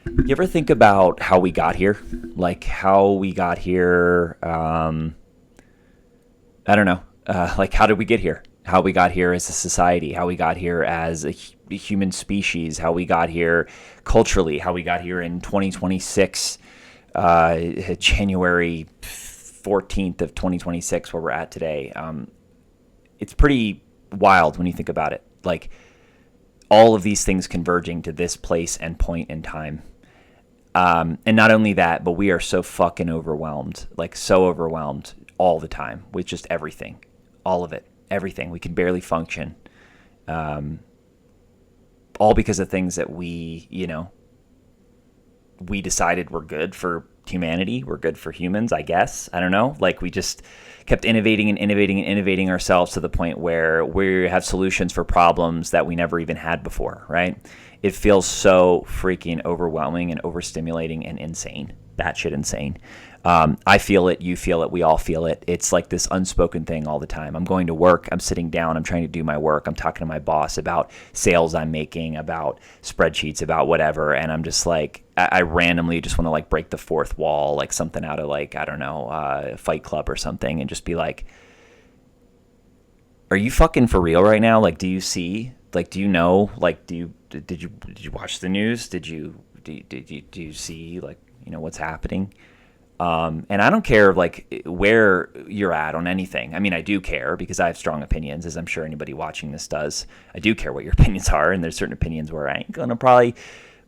You ever think about how we got here? Like how we got here, I don't know. Like how did we get here? How we got here as a society, how we got here as a human species, how we got here culturally, how we got here in 2026, January 14th of 2026, where we're at today. It's pretty wild when you think about it. Like all of these things converging to this place and point in time. And not only that, but we are so fucking overwhelmed, like so overwhelmed all the time with just everything, all of it, everything. We can barely function, all because of things that we decided were good for humanity, were good for humans, I guess. I don't know. Like we just kept innovating and innovating and innovating ourselves to the point where we have solutions for problems that we never even had before, right? It feels so freaking overwhelming and overstimulating and insane. Batshit insane. I feel it. You feel it. We all feel it. It's like this unspoken thing all the time. I'm going to work. I'm sitting down. I'm trying to do my work. I'm talking to my boss about sales I'm making, about spreadsheets, about whatever. And I'm just like, I randomly just want to like break the fourth wall, like something out of like, I don't know, Fight Club or something, and just be like, are you fucking for real right now? Like, do you see? Like, do you know? Like, did you watch the news? Do you see like what's happening? And I don't care like where you're at on anything. I mean, I do care because I have strong opinions, as I'm sure anybody watching this does. I do care what your opinions are, and there's certain opinions where I ain't gonna probably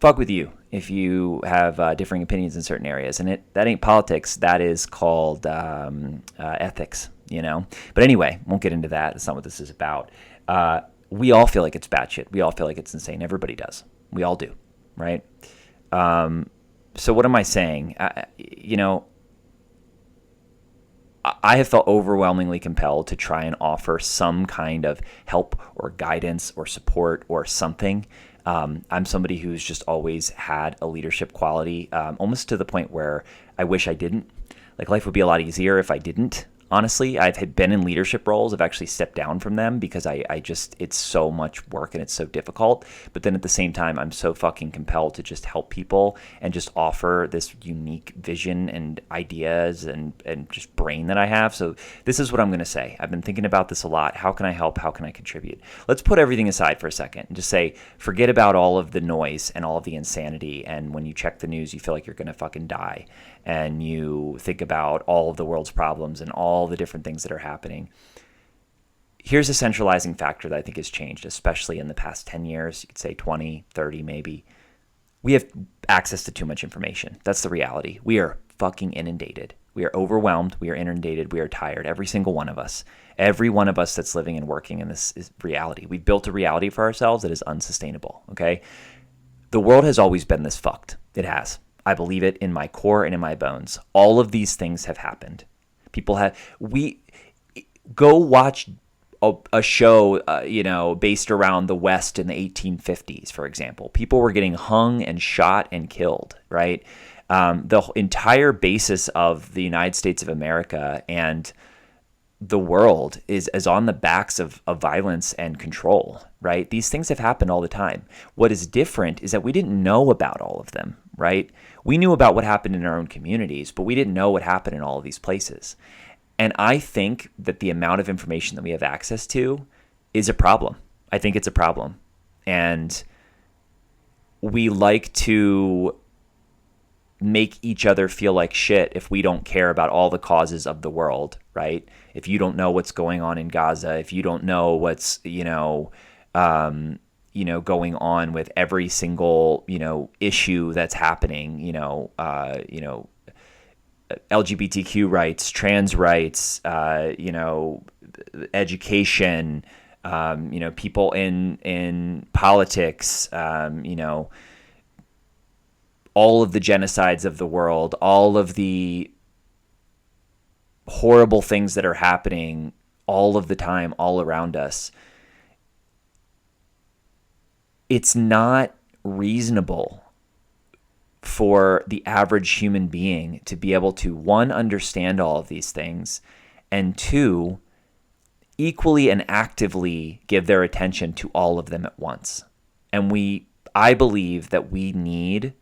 fuck with you if you have differing opinions in certain areas. And that ain't politics. That is called ethics, But anyway, won't get into that. That's not what this is about. We all feel like it's batshit. We all feel like it's insane. Everybody does. We all do, right? So what am I saying? I have felt overwhelmingly compelled to try and offer some kind of help or guidance or support or something. I'm somebody who's just always had a leadership quality, almost to the point where I wish I didn't. Like life would be a lot easier if I didn't. Honestly, I've had been in leadership roles. I've actually stepped down from them because I just, it's so much work and it's so difficult. But then at the same time, I'm so fucking compelled to just help people and just offer this unique vision and ideas and just brain that I have. So this is what I'm going to say. I've been thinking about this a lot. How can I help? How can I contribute? Let's put everything aside for a second and just say, forget about all of the noise and all of the insanity. And when you check the news, you feel like you're going to fucking die. And you think about all of the world's problems and all the different things that are happening. Here's a centralizing factor that I think has changed, especially in the past 10 years. You could say 20, 30 maybe. We have access to too much information. That's the reality. We are fucking inundated. We are overwhelmed. We are inundated. We are tired. Every single one of us. Every one of us that's living and working in this is reality. We've built a reality for ourselves that is unsustainable, okay? The world has always been this fucked. It has. I believe it in my core and in my bones. All of these things have happened. We go watch a show, based around the West in the 1850s, for example. People were getting hung and shot and killed, right? The entire basis of the United States of America and the world is on the backs of violence and control, right? These things have happened all the time. What is different is that we didn't know about all of them, right? We knew about what happened in our own communities, but we didn't know what happened in all of these places. And I think that the amount of information that we have access to is a problem. I think it's a problem. And we like to make each other feel like shit if we don't care about all the causes of the world, right? If you don't know what's going on in Gaza, if you don't know what's, going on with every single, issue that's happening, LGBTQ rights, trans rights, education, people in politics, all of the genocides of the world, all of the horrible things that are happening all of the time, all around us. It's not reasonable for the average human being to be able to, one, understand all of these things, and two, equally and actively give their attention to all of them at once. And I believe that we need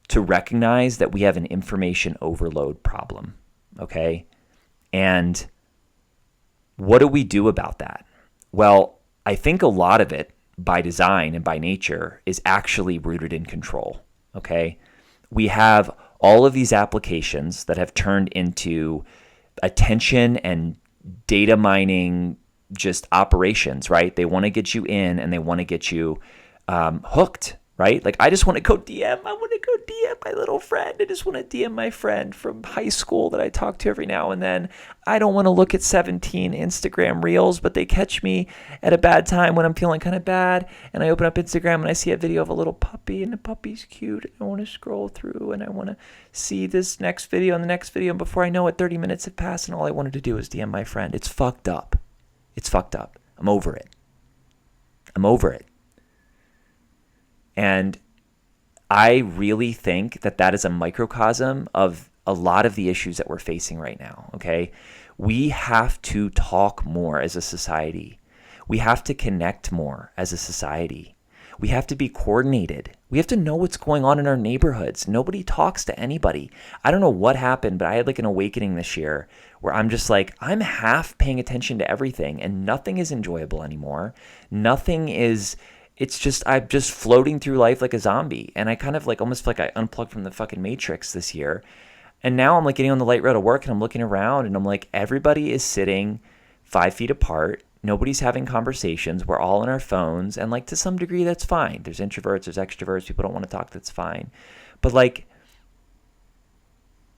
to recognize that we have an information overload problem, okay? And what do we do about that? Well, I think a lot of it, by design and by nature, is actually rooted in control, okay? We have all of these applications that have turned into attention and data mining just operations, right? They want to get you in and they want to get you hooked, right? Like, I just want to go DM. I want to go DM my little friend. I just want to DM my friend from high school that I talk to every now and then. I don't want to look at 17 Instagram reels, but they catch me at a bad time when I'm feeling kind of bad. And I open up Instagram and I see a video of a little puppy and the puppy's cute. And I want to scroll through and I want to see this next video and the next video. And before I know it, 30 minutes have passed and all I wanted to do is DM my friend. It's fucked up. It's fucked up. I'm over it. I'm over it. And I really think that that is a microcosm of a lot of the issues that we're facing right now, okay? We have to talk more as a society. We have to connect more as a society. We have to be coordinated. We have to know what's going on in our neighborhoods. Nobody talks to anybody. I don't know what happened, but I had like an awakening this year where I'm just like, I'm half paying attention to everything and nothing is enjoyable anymore. Nothing is... It's just, I'm just floating through life like a zombie. And I kind of like almost feel like I unplugged from the fucking Matrix this year. And now I'm like getting on the light rail to work and I'm looking around and I'm like, everybody is sitting 5 feet apart. Nobody's having conversations. We're all on our phones. And like to some degree, that's fine. There's introverts, there's extroverts. People don't want to talk. That's fine. But like,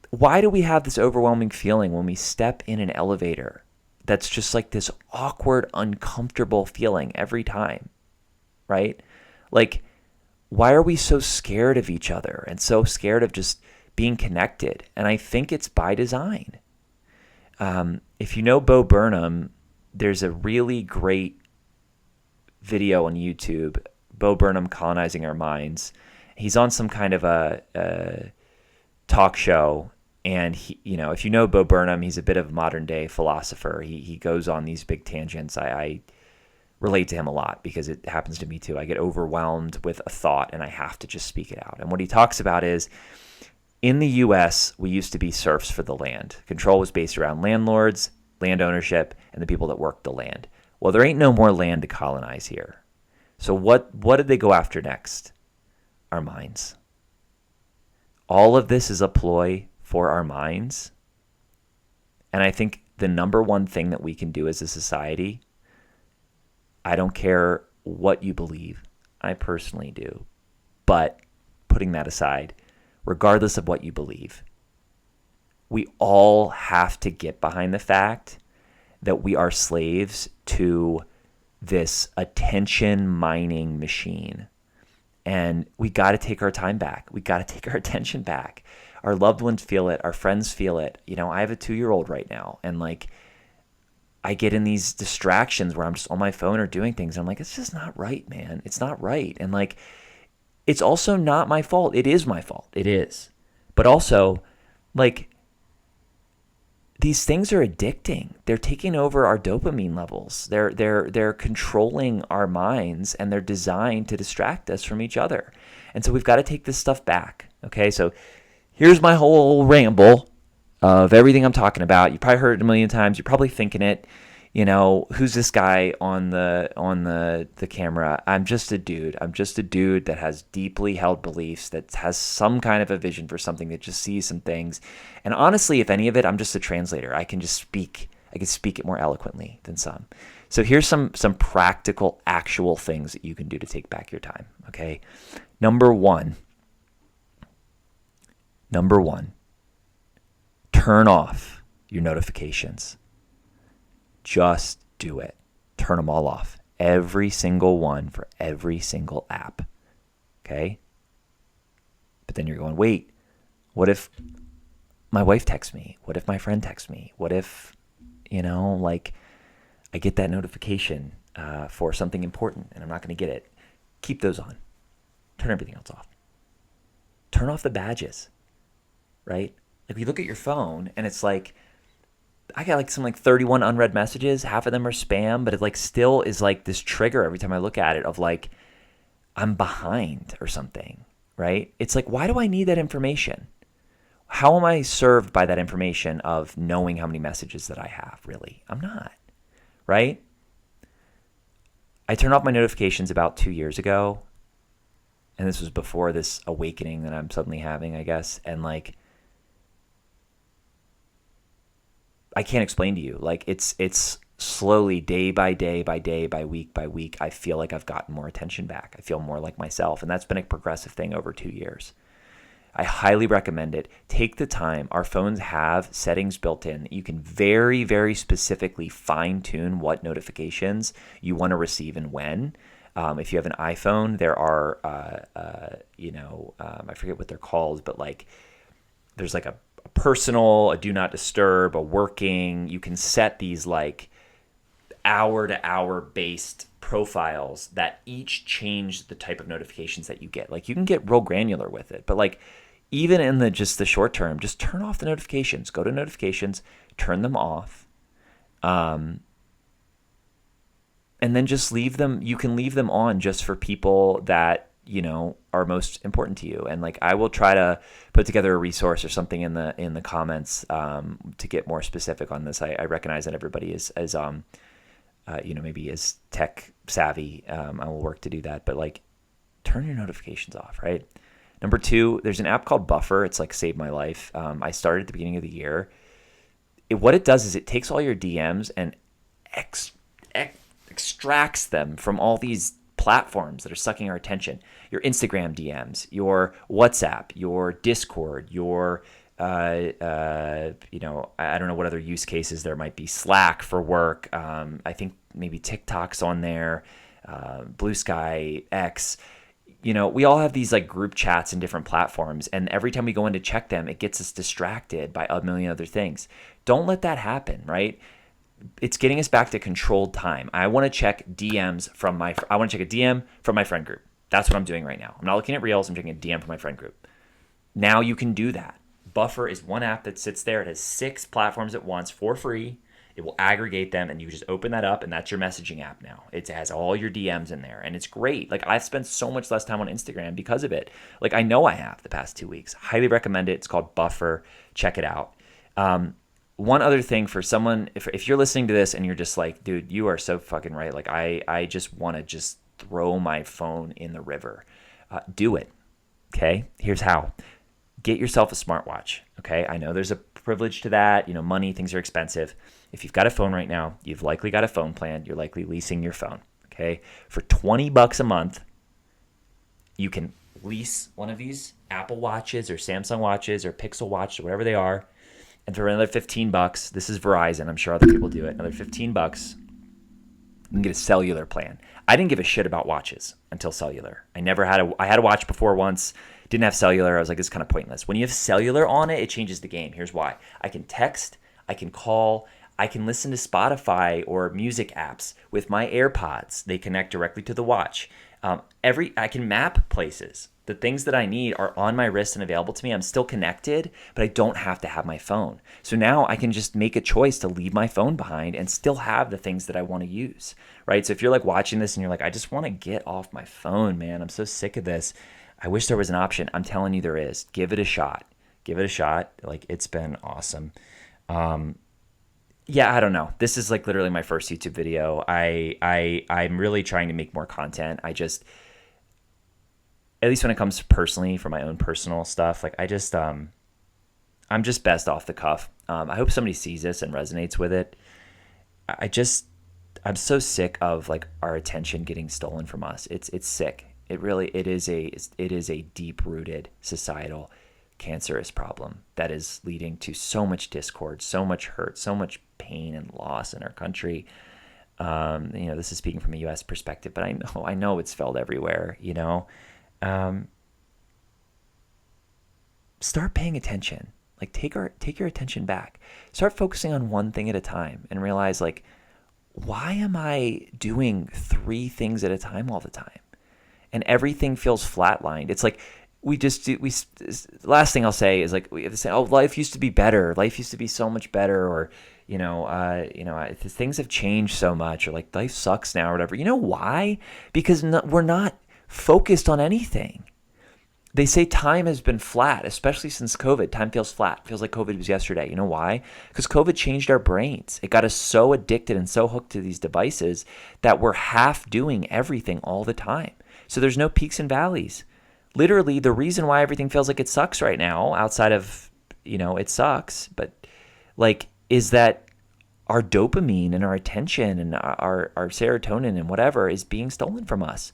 why do we have this overwhelming feeling when we step in an elevator that's just like this awkward, uncomfortable feeling every time? Right? Like, why are we so scared of each other and so scared of just being connected? And I think it's by design. If you know Bo Burnham, there's a really great video on YouTube, Bo Burnham Colonizing Our Minds. He's on some kind of a talk show. And he, you know, if you know Bo Burnham, he's a bit of a modern day philosopher. He goes on these big tangents. I relate to him a lot because it happens to me too. I get overwhelmed with a thought and I have to just speak it out. And what he talks about is, in the US, we used to be serfs for the land. Control was based around landlords, land ownership, and the people that worked the land. Well, there ain't no more land to colonize here. So what did they go after next? Our minds. All of this is a ploy for our minds. And I think the number one thing that we can do as a society, I don't care what you believe, I personally do. But putting that aside, regardless of what you believe, we all have to get behind the fact that we are slaves to this attention mining machine. And we got to take our time back. We got to take our attention back. Our loved ones feel it. Our friends feel it. You know, I have a 2-year-old right now. And like, I get in these distractions where I'm just on my phone or doing things. And I'm like, it's just not right, man. It's not right. And like, it's also not my fault. It is my fault. It is. But also, like, these things are addicting. They're taking over our dopamine levels. They're controlling our minds, and they're designed to distract us from each other. And so we've got to take this stuff back. Okay, so here's my whole ramble of everything I'm talking about. You probably heard it a million times. You're probably thinking it. You know, who's this guy on the camera? I'm just a dude. I'm just a dude that has deeply held beliefs, that has some kind of a vision for something, that just sees some things. And honestly, if any of it, I'm just a translator. I can just speak. I can speak it more eloquently than some. So here's some practical, actual things that you can do to take back your time. Okay, number one. Turn off your notifications. Just do it. Turn them all off. Every single one for every single app. Okay? But then you're going, wait, what if my wife texts me? What if my friend texts me? What if, you know, like, I get that notification for something important and I'm not going to get it? Keep those on. Turn everything else off. Turn off the badges, right? Like, you look at your phone and it's like, I got like some like 31 unread messages. Half of them are spam, but it like still is like this trigger every time I look at it of like, I'm behind or something, right? It's like, why do I need that information? How am I served by that information of knowing how many messages that I have? Really, I'm not, right? I turned off my notifications about 2 years ago, and this was before this awakening that I'm suddenly having, I guess. And like, I can't explain to you. Like, it's slowly, day by day by day, by week, I feel like I've gotten more attention back. I feel more like myself, and that's been a progressive thing over 2 years. I highly recommend it. Take the time. Our phones have settings built in. You can very, very specifically fine tune what notifications you want to receive and when. If you have an iPhone, there are, I forget what they're called, but like there's like a personal, a do not disturb, a working. You can set these like hour to hour based profiles that each change the type of notifications that you get. Like you can get real granular with it, but like even in the short term, just turn off the notifications. Go to notifications, turn them off, and then just leave them. You can leave them on just for people that are most important to you. And like I will try to put together a resource or something in the comments to get more specific on this. I recognize that everybody is maybe is tech savvy. I will work to do that, but like turn your notifications off, right? Number 2, there's an app called Buffer. It's like saved my life. I started at the beginning of the year. What it does is it takes all your DMs and extracts them from all these platforms that are sucking our attention. Your Instagram DMs, your WhatsApp, your Discord, your I don't know what other use cases there might be. Slack for work. I think maybe TikTok's on there. Blue Sky, X. We all have these like group chats in different platforms, and every time we go in to check them, it gets us distracted by a million other things. Don't let that happen, right? It's getting us back to controlled time. I want to check DMs I want to check a DM from my friend group. That's what I'm doing right now. I'm not looking at Reels. I'm checking a DM from my friend group. Now you can do that. Buffer is one app that sits there. It has 6 platforms at once for free. It will aggregate them, and you just open that up, and that's your messaging app now. It has all your DMs in there, and it's great. Like, I've spent so much less time on Instagram because of it. Like, I know I have the past 2 weeks. Highly recommend it. It's called Buffer. Check it out. One other thing for someone, if you're listening to this and you're just like, dude, you are so fucking right. Like, I just want to just throw my phone in the river. Do it. Okay? Here's how. Get yourself a smartwatch. Okay? I know there's a privilege to that. Money, things are expensive. If you've got a phone right now, you've likely got a phone plan. You're likely leasing your phone. Okay? For $20 a month, you can lease one of these Apple Watches or Samsung Watches or Pixel Watch or whatever they are. And for another $15, this is Verizon. I'm sure other people do it. Another $15, you can get a cellular plan. I didn't give a shit about watches until cellular. I had a watch before once. Didn't have cellular. I was like, this is kind of pointless. When you have cellular on it, it changes the game. Here's why. I can text, I can call, I can listen to Spotify or music apps with my AirPods. They connect directly to the watch. I can map places. The things that I need are on my wrist and available to me. I'm still connected, but I don't have to have my phone. So now I can just make a choice to leave my phone behind and still have the things that I want to use, right? So if you're like watching this and you're like, I just want to get off my phone, man. I'm so sick of this. I wish there was an option. I'm telling you there is. Give it a shot. Give it a shot. Like, it's been awesome. Yeah, I don't know. This is like literally my first YouTube video. I'm really trying to make more content. I just, at least when it comes to personally for my own personal stuff, like I'm just best off the cuff. I hope somebody sees this and resonates with it. I'm so sick of like our attention getting stolen from us. It's sick. It is a deep-rooted societal cancerous problem that is leading to so much discord, so much hurt, so much pain and loss in our country. This is speaking from a U.S. perspective, but I know it's felt everywhere. Start paying attention. Like, take your attention back. Start focusing on one thing at a time and realize, like, why am I doing 3 things at a time all the time? And everything feels flatlined. It's like last thing I'll say is like we have to say, oh, life used to be better. Life used to be so much better, or things have changed so much, or like life sucks now, or whatever. You know why? Because we're not focused on anything. They say time has been flat, especially since COVID. Time feels flat. Feels like COVID was yesterday. You know why? Because COVID changed our brains. It got us so addicted and so hooked to these devices that we're half doing everything all the time. So there's no peaks and valleys. Literally, the reason why everything feels like it sucks right now, outside of, it sucks, but is that our dopamine and our attention and our serotonin and whatever is being stolen from us.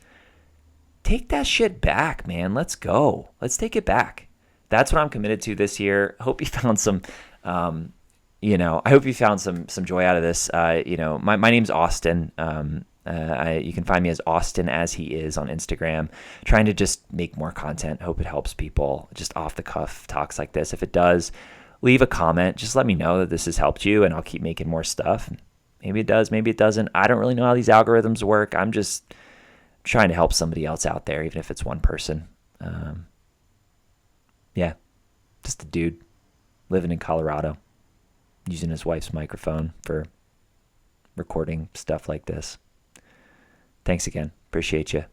Take that shit back, man. Let's go. Let's take it back. That's what I'm committed to this year. Hope you found some, I hope you found some joy out of this. My name's Austin. You can find me as Austin as he is on Instagram, trying to just make more content. Hope it helps people, just off the cuff talks like this. If it does, leave a comment. Just let me know that this has helped you, and I'll keep making more stuff. Maybe it does, maybe it doesn't. I don't really know how these algorithms work. I'm just trying to help somebody else out there, even if it's one person. Just a dude living in Colorado, using his wife's microphone for recording stuff like this. Thanks again. Appreciate you.